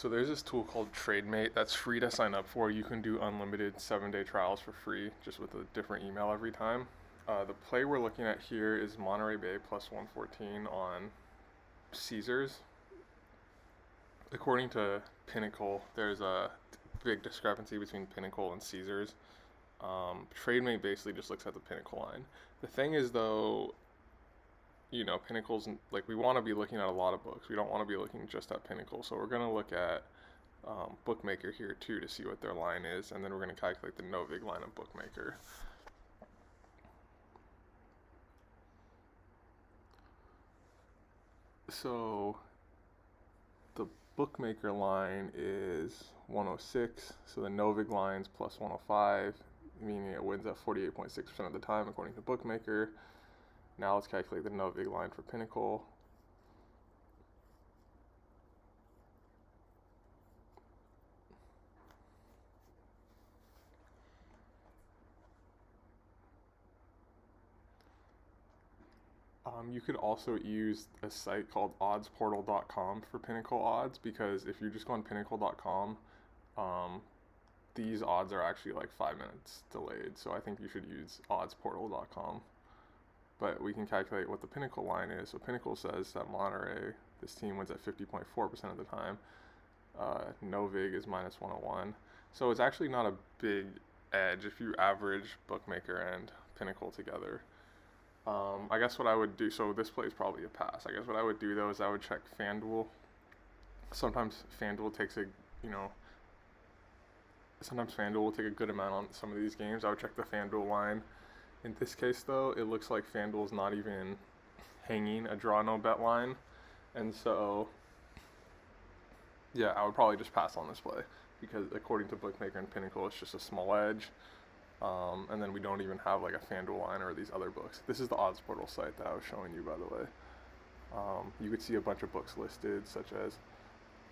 So there's this tool called TradeMate that's free to sign up for. You can do unlimited 7-day trials for free, just with a different email every time. The play we're looking at here is Monterey Bay plus 114 on Caesars. According to Pinnacle, there's a big discrepancy between Pinnacle and Caesars. TradeMate basically just looks at the Pinnacle line. The thing is, though, Pinnacle's like we want to be looking at a lot of books. We don't want to be looking just at Pinnacle. So we're gonna look at Bookmaker here too to see what their line is, and then we're gonna calculate the Novig line of Bookmaker. So the Bookmaker line is 106. So the Novig line's plus 105, meaning it wins at 48.6% of the time according to Bookmaker. Now let's calculate the Novig line for Pinnacle. You could also use a site called oddsportal.com for Pinnacle odds, because if you just go on pinnacle.com, these odds are actually like 5 minutes delayed. So I think you should use oddsportal.com. But we can calculate what the Pinnacle line is. So Pinnacle says that Monterey, this team wins at 50.4% of the time. Novig is minus 101. So it's actually not a big edge if you average Bookmaker and Pinnacle together. I guess what I would do, so this play is probably a pass. I guess what I would do though is I would check FanDuel. Sometimes FanDuel takes sometimes FanDuel will take a good amount on some of these games. I would check the FanDuel line. In this case though, it looks like FanDuel's not even hanging a draw no bet line. And so, yeah, I would probably just pass on this play because according to Bookmaker and Pinnacle, it's just a small edge. And then we don't even have like a FanDuel line or these other books. This is the odds portal site that I was showing you, by the way. You could see a bunch of books listed, such as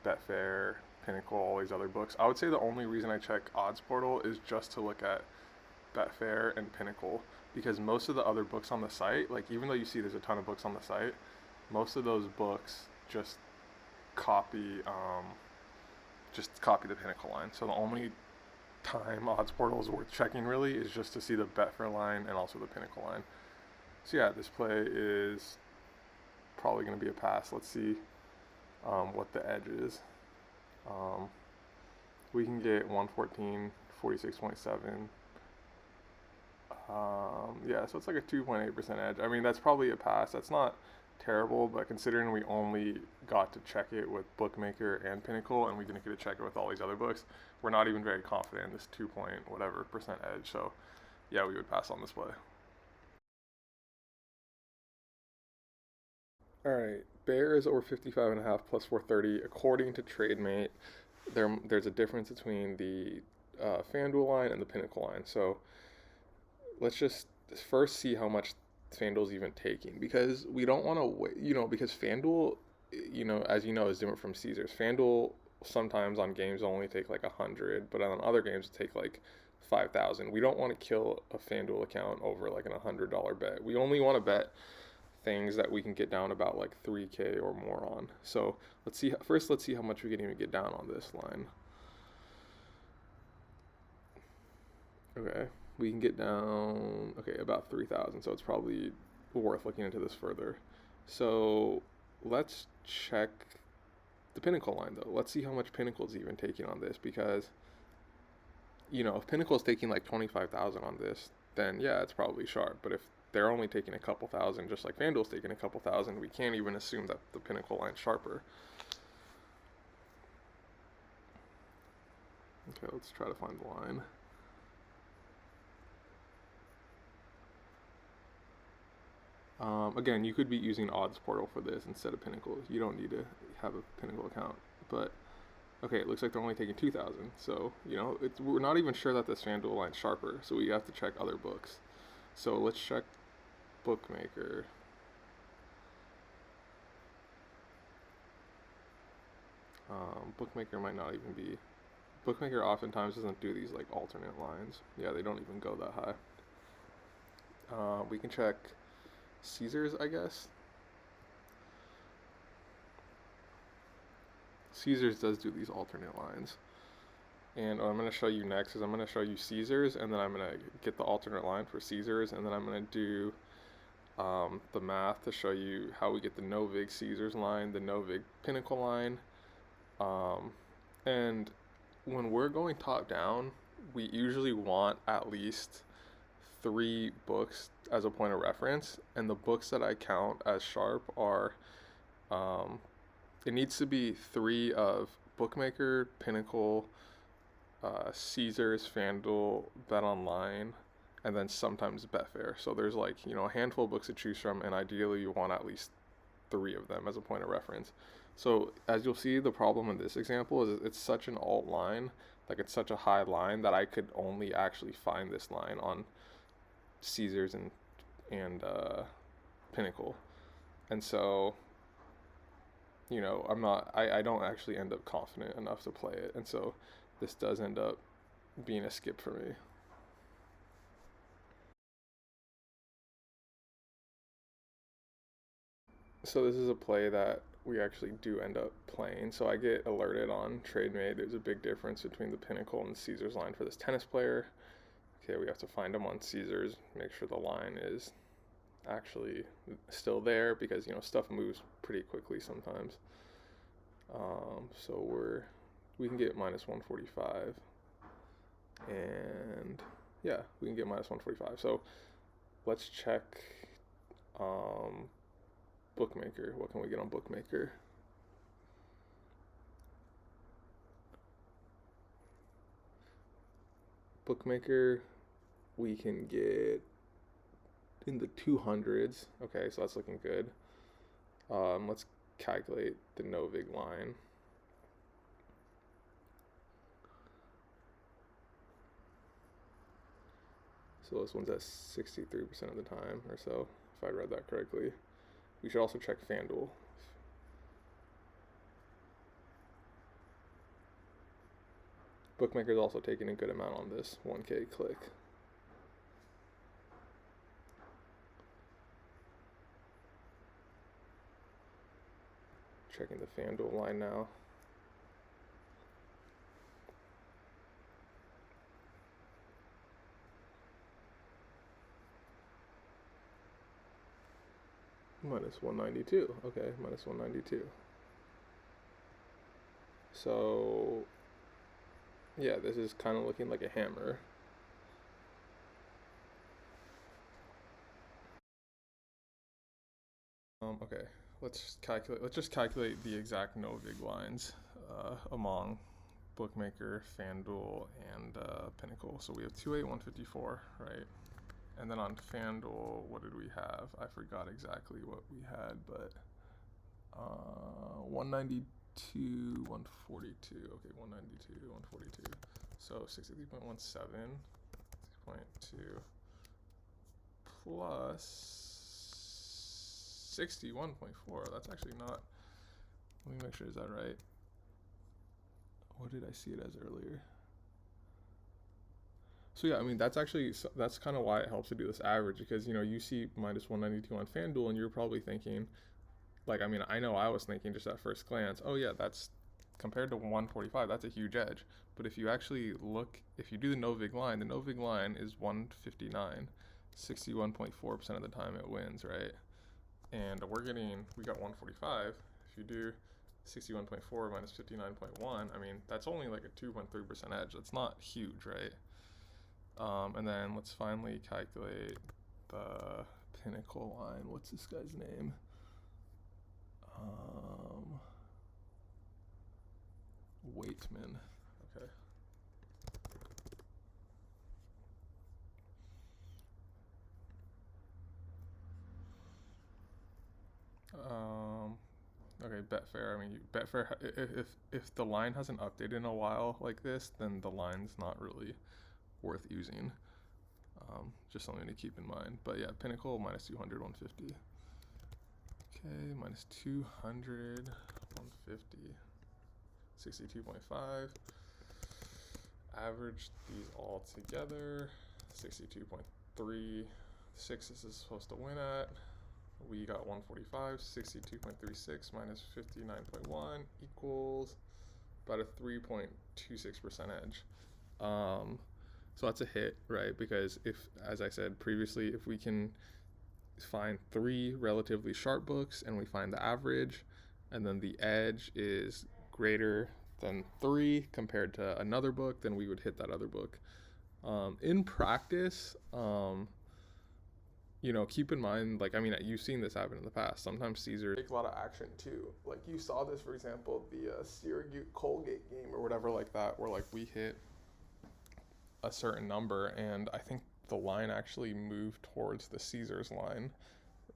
Betfair, Pinnacle, all these other books. I would say the only reason I check odds portal is just to look at Betfair and Pinnacle, because most of the other books on the site, like even though you see there's a ton of books on the site, most of those books just copy the Pinnacle line. So the only time odds portal is worth checking really is just to see the Betfair line and also the Pinnacle line. So yeah, this play is probably going to be a pass. Let's see what the edge is. We can get 114, 46.7. Yeah, so it's like a 2.8% edge. I mean, that's probably a pass. That's not terrible, but considering we only got to check it with Bookmaker and Pinnacle and we didn't get to check it with all these other books, we're not even very confident in this 2 point whatever percent edge. So yeah, we would pass on this play. All right, Bears over 55.5 plus 430. According to TradeMate, there's a difference between the FanDuel line and the Pinnacle line. So let's just first see how much FanDuel's even taking, because we don't want to wait, because FanDuel, as you know, is different from Caesars. FanDuel sometimes on games only take like 100, but on other games take like 5,000. We don't want to kill a FanDuel account over like an $100 bet. We only want to bet things that we can get down about like 3K or more on. So let's see how much we can even get down on this line. Okay, we can get down, about 3,000, so it's probably worth looking into this further. So let's check the Pinnacle line though. Let's see how much Pinnacle's even taking on this, because if Pinnacle's taking like 25,000 on this, then yeah, it's probably sharp. But if they're only taking a couple thousand, just like FanDuel's taking a couple thousand, we can't even assume that the Pinnacle line's sharper. Okay, let's try to find the line. Again, you could be using Odds Portal for this instead of Pinnacle. You don't need to have a Pinnacle account. But, okay, it looks like they're only taking 2,000. So, we're not even sure that this FanDuel line's sharper. So we have to check other books. So let's check Bookmaker. Bookmaker might not even be. Bookmaker oftentimes doesn't do these like alternate lines. Yeah, they don't even go that high. We can check Caesars, I guess. Caesars does do these alternate lines. And what I'm going to show you next is I'm going to show you Caesars, and then I'm going to get the alternate line for Caesars, and then I'm going to do the math to show you how we get the Novig Caesars line, the Novig Pinnacle line. And when we're going top down, we usually want at least 3 books as a point of reference, and the books that I count as sharp are it needs to be 3 of Bookmaker, Pinnacle, Caesars, FanDuel, BetOnline, and then sometimes Betfair. So there's like, a handful of books to choose from, and ideally you want at least 3 of them as a point of reference. So as you'll see, the problem in this example is it's such an alt line, like it's such a high line that I could only actually find this line on Caesars and Pinnacle. And so, I don't actually end up confident enough to play it. And so this does end up being a skip for me. So this is a play that we actually do end up playing. So I get alerted on TradeMate. There's a big difference between the Pinnacle and the Caesars line for this tennis player. Okay, we have to find them on Caesars, make sure the line is actually still there, because stuff moves pretty quickly sometimes. So we can get minus 145, and yeah, we can get minus 145. So let's check Bookmaker. What can we get on Bookmaker? Bookmaker, we can get in the 200s. Okay, so that's looking good. Let's calculate the Novig line. So this one's at 63% of the time or so, if I read that correctly. We should also check FanDuel. Bookmaker's also taking a good amount on this 1K click. Checking the FanDuel line now. Minus 192. Okay, minus 192. So, yeah, this is kind of looking like a hammer. Okay, let's just calculate the exact Novig lines among Bookmaker, FanDuel, and Pinnacle. So we have 28154, right? And then on FanDuel, what did we have? I forgot exactly what we had, but 192, 142. Okay, 192, 142. So 63.17, 6.2 plus 61.4. That's actually not. Let me make sure, is that right? What did I see it as earlier? So yeah, I mean that's kind of why it helps to do this average, because you see minus 192 on FanDuel and you're probably thinking, like, I mean, I know I was thinking just at first glance, oh yeah, that's compared to 145, that's a huge edge. But if you actually look, if you do the Novig line is 159, 61.4% of the time it wins, right? And we got 145. If you do 61.4 minus 59.1, I mean, that's only like a 2.3% edge. That's not huge, right? And then let's finally calculate the Pinnacle line. What's this guy's name? Waitman. Okay. Okay, Betfair. I mean, Betfair. If the line hasn't updated in a while like this, then the line's not really worth using. Just something to keep in mind. But yeah, Pinnacle minus 200, 150. Okay, minus 200, 150, 62.5. Average these all together, 62.3. 6 is supposed to win at. We got 145, 62.36 minus 59.1 equals about a 3.26% edge. So that's a hit, right? Because if, as I said previously, if we can find 3 relatively sharp books and we find the average, and then the edge is greater than 3 compared to another book, then we would hit that other book. In practice, keep in mind, you've seen this happen in the past. Sometimes Caesar takes a lot of action too. Like you saw this, for example, the Syracuse Colgate game or whatever like that, where we hit a certain number, and I think the line actually moved towards the Caesars line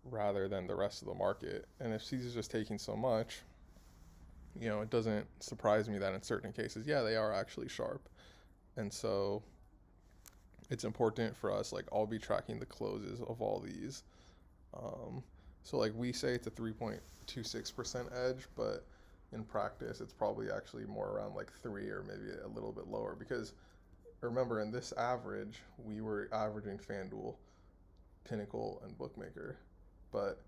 rather than the rest of the market. And if Caesars is taking so much, it doesn't surprise me that in certain cases, they are actually sharp. And so it's important for us, I'll be tracking the closes of all these. So we say it's a 3.26% edge, but in practice, it's probably actually more around 3 or maybe a little bit lower, because remember, in this average, we were averaging FanDuel, Pinnacle, and Bookmaker. But,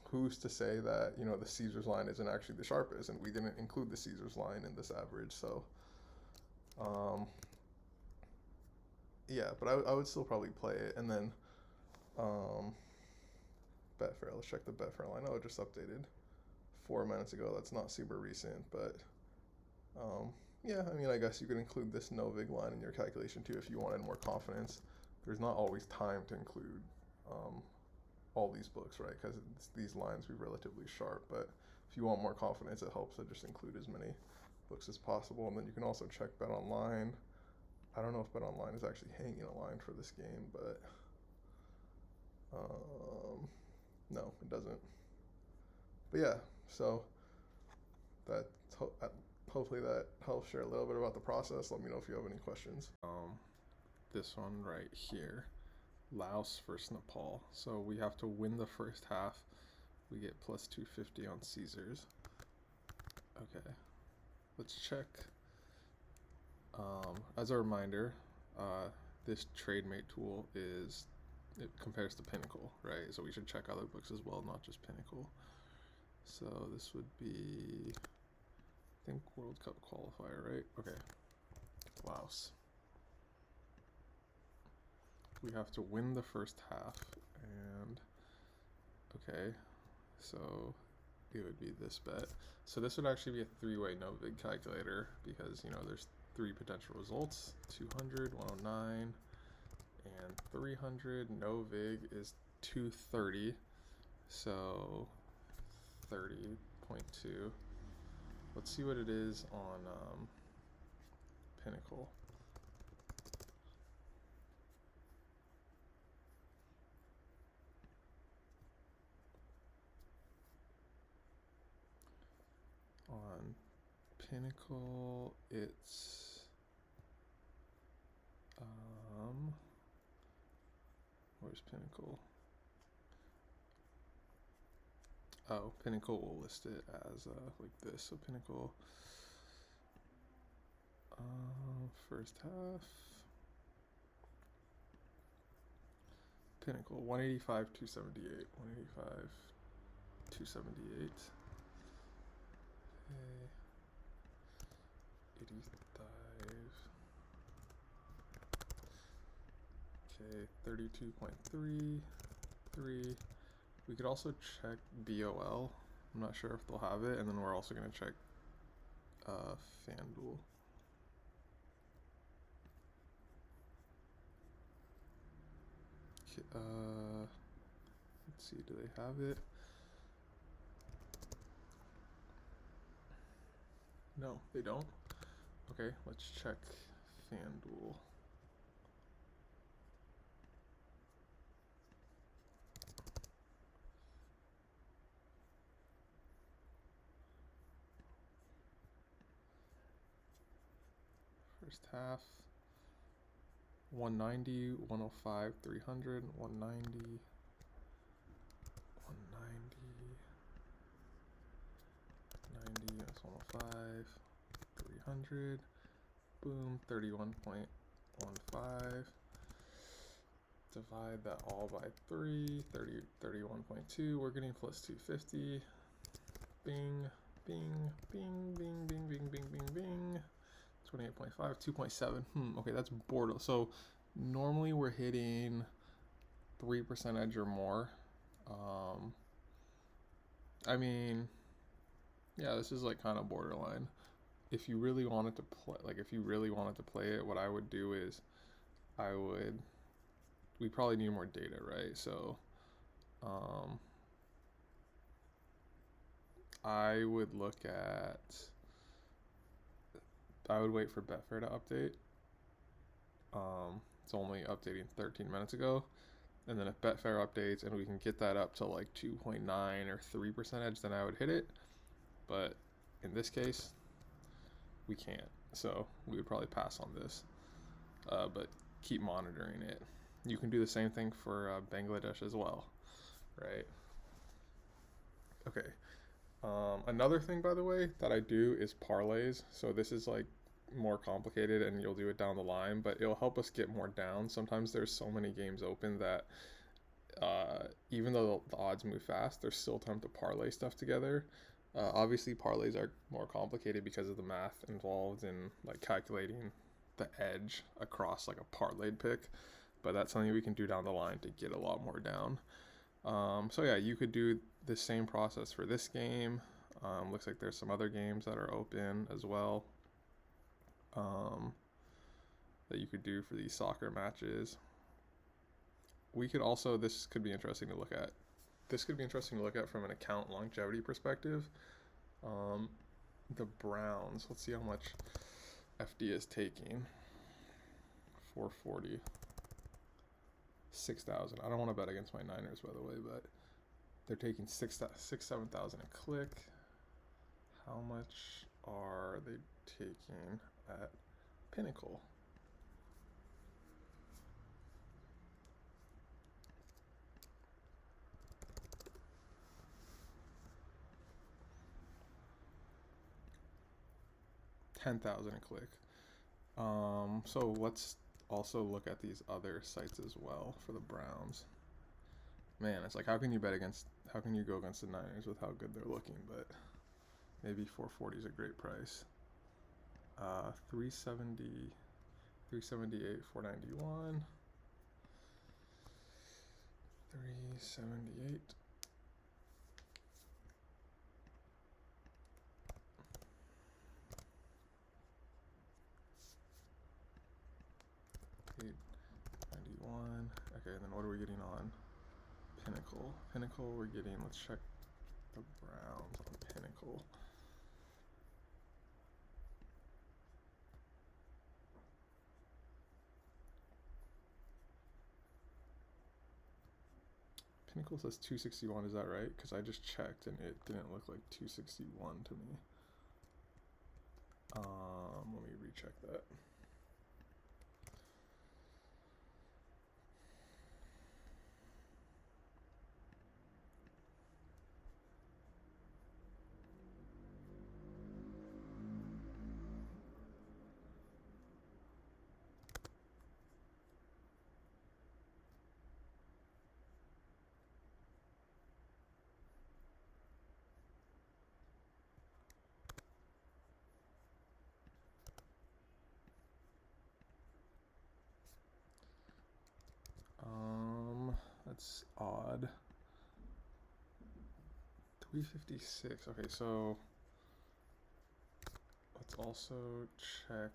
who's to say that, the Caesars line isn't actually the sharpest, and we didn't include the Caesars line in this average. So, but I would still probably play it. And then, Betfair, let's check the Betfair line. Oh, it just updated 4 minutes ago. That's not super recent, but, I guess you could include this Novig line in your calculation too if you wanted more confidence. There's not always time to include all these books, right? Because these lines be relatively sharp. But if you want more confidence, it helps to just include as many books as possible. And then you can also check BetOnline. I don't know if BetOnline is actually hanging a line for this game, but no, it doesn't. But so hopefully that helps share a little bit about the process. Let me know if you have any questions. This one right here, Laos versus Nepal. So we have to win the first half. We get plus 250 on Caesars. Okay, let's check. As a reminder, this TradeMate tool it compares to Pinnacle, right? So we should check other books as well, not just Pinnacle. So this would be, I think, World Cup qualifier, right? Okay, Laos. We have to win the first half, and okay, so it would be this bet. So this would actually be a 3-way Novig calculator, because there's 3 potential results: 200, 109, and 300. Novig is 230, so 30.2. Let's see what it is on Pinnacle. On Pinnacle, it's where's Pinnacle? Oh, Pinnacle will list it as like this. So Pinnacle, first half. Pinnacle 185, 278. 185, 278. Okay. 85. Okay, 32.33. We could also check BOL. I'm not sure if they'll have it, and then we're also going to check FanDuel. Let's see, do they have it? No, they don't. Okay, let's check FanDuel. First half, 190, 105, 300, 190, 90, that's 105, 300, boom, 31.15. Divide that all by 3, 31.2. We're getting plus 250. Bing. Bing, bing, bing, bing, bing, bing, bing, bing. 28.5, 2.7. Okay, that's border. So normally we're hitting 3% edge or more. I mean, yeah, this is like kind of borderline. If you really wanted to play, it, what I would do is we probably need more data, right? So, I would wait for Betfair to update. It's only updating 13 minutes ago. And then if Betfair updates and we can get that up to like 2.9 or 3% edge, then I would hit it. But in this case, we can't. So we would probably pass on this. But keep monitoring it. You can do the same thing for Bangladesh as well, right? Okay. Another thing, by the way, that I do is parlays. So this is like more complicated and you'll do it down the line, but it'll help us get more down. Sometimes there's so many games open that even though the odds move fast, there's still time to parlay stuff together. Obviously, parlays are more complicated because of the math involved in like calculating the edge across like a parlayed pick, but that's something we can do down the line to get a lot more down. So yeah, you could do the same process for this game. Looks like there's some other games that are open as well that you could do for these soccer matches. We could also, this could be interesting to look at. This could be interesting to look at from an account longevity perspective. The Browns, let's see how much FD is taking. 440. 6,000. I don't want to bet against my Niners, by the way, but they're taking 7,000 a click. How much are they taking at Pinnacle? $10,000 a click. So let's also look at these other sites as well for the Browns. Man, it's like how can you go against the Niners with how good they're looking? But maybe 440 is a great price. 370, 378, 491, 378. Okay, and then what are we getting on Pinnacle? Pinnacle, we're getting, let's check the Browns on Pinnacle. Pinnacle says 261, is that right? Because I just checked and it didn't look like 261 to me. Let me recheck that. That's odd. 356. Okay, so let's also check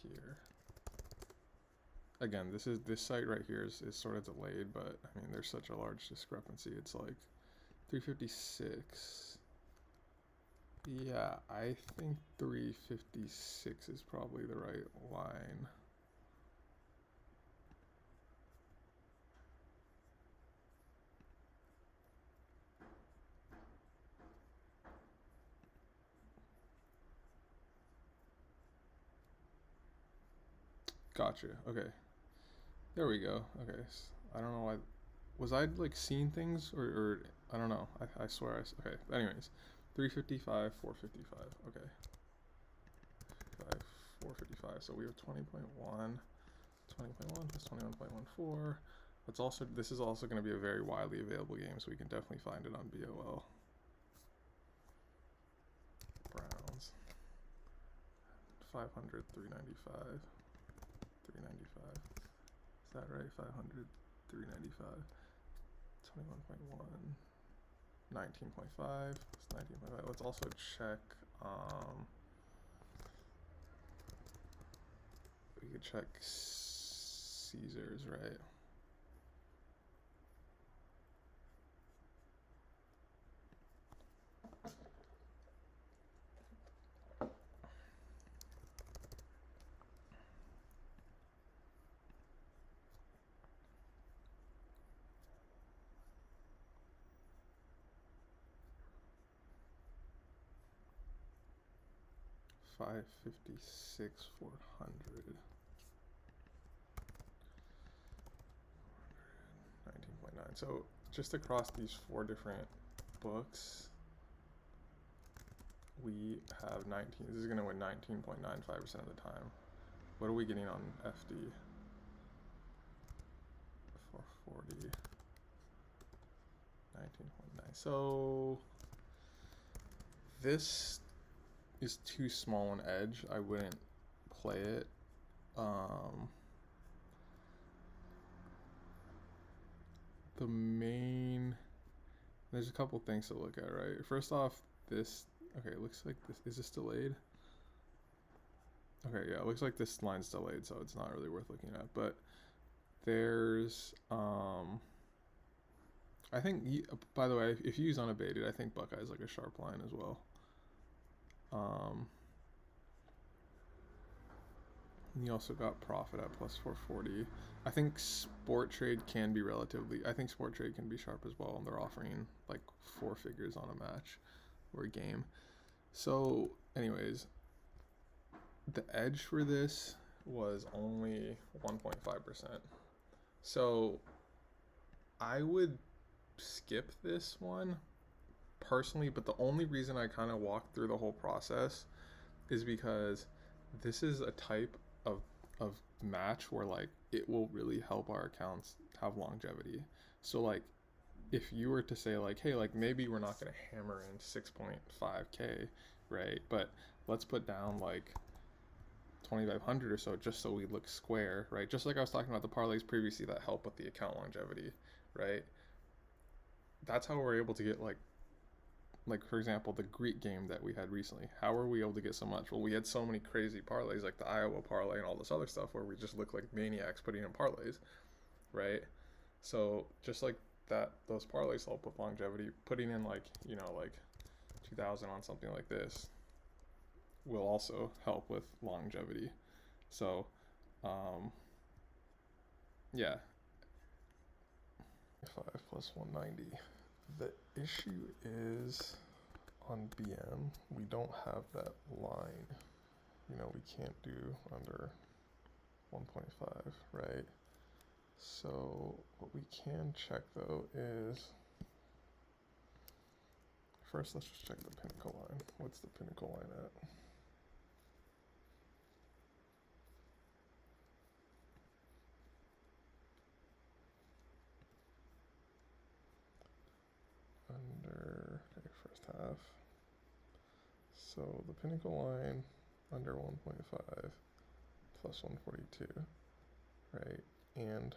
here. Again, this site right here is sort of delayed, but I mean there's such a large discrepancy. It's like 356. Yeah, I think 356 is probably the right line. Gotcha. Okay. There we go. Okay. I don't know why. Was I like seeing things or I don't know. I swear okay. Anyways, 355, 455. Okay. 455. So we have 20.1. 20.1 plus 21.14. This is also going to be a very widely available game, so we can definitely find it on BOL. 500, 395, 395. Is that right? 500, 395, 21.1, 19.5. It's 19.5. Let's also check. We could check Caesars, right? $556, 400. 19.9. So just across these 4 different books, we have 19. This is going to win 19.95% of the time. What are we getting on FD? 440. 19.9. So this is too small an edge. I wouldn't play it. There's a couple things to look at, right? First off, this, okay, it looks like this, is this delayed? Okay, yeah, it looks like this line's delayed, so it's not really worth looking at, but there's, I think, by the way, if you use unabated, I think Buckeye's like a sharp line as well. You also got profit at plus 440. I think Sport Trade can be I think Sport Trade can be sharp as well, and they're offering like 4 figures on a match or a game. So anyways, the edge for this was only 1.5%. So I would skip this one personally, but the only reason I kind of walked through the whole process is because this is a type of match where like it will really help our accounts have longevity. So like if you were to say like, hey, like maybe we're not going to hammer in 6.5k, right, but let's put down like 2,500 or so just so we look square, right? Just like I was talking about the parlays previously that help with the account longevity, right? That's how we're able to get like for example, the Greek game that we had recently. How were we able to get so much? Well, we had so many crazy parlays, like the Iowa parlay and all this other stuff, where we just look like maniacs putting in parlays, right? So just like that, those parlays help with longevity. Putting in like 2,000 on something like this will also help with longevity. So, yeah. 5 plus 190. The issue is on BM, we don't have that line. We can't do under 1.5, right? So what we can check though is, first let's just check the Pinnacle line. What's the Pinnacle line at? Under, okay, first half. So the Pinnacle line under 1.5 plus 142, right? And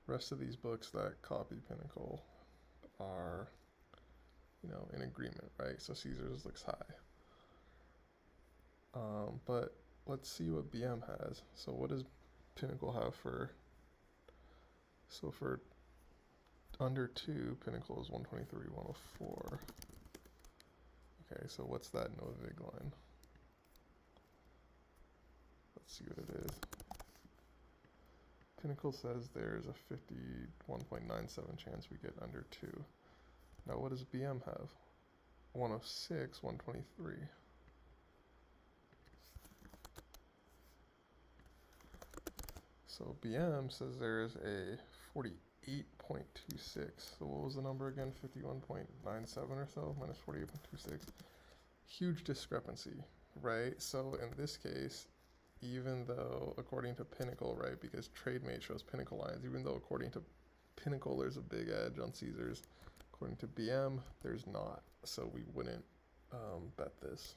rest of these books that copy Pinnacle are, in agreement, right? So Caesars looks high. But let's see what BM has. So what does Pinnacle have for, so for under 2, Pinnacle is 123, 104. Okay, so what's that Novig line? Let's see what it is. Pinnacle says there's a 51.97 chance we get under 2. Now what does BM have? 106, 123. So BM says there's a 48.26. So what was the number again? 51.97 or so minus 48.26. Huge discrepancy, right? So in this case, even though according to Pinnacle, right, because TradeMate shows Pinnacle lines, even though according to Pinnacle there's a big edge on Caesars, according to BM there's not. So we wouldn't bet this.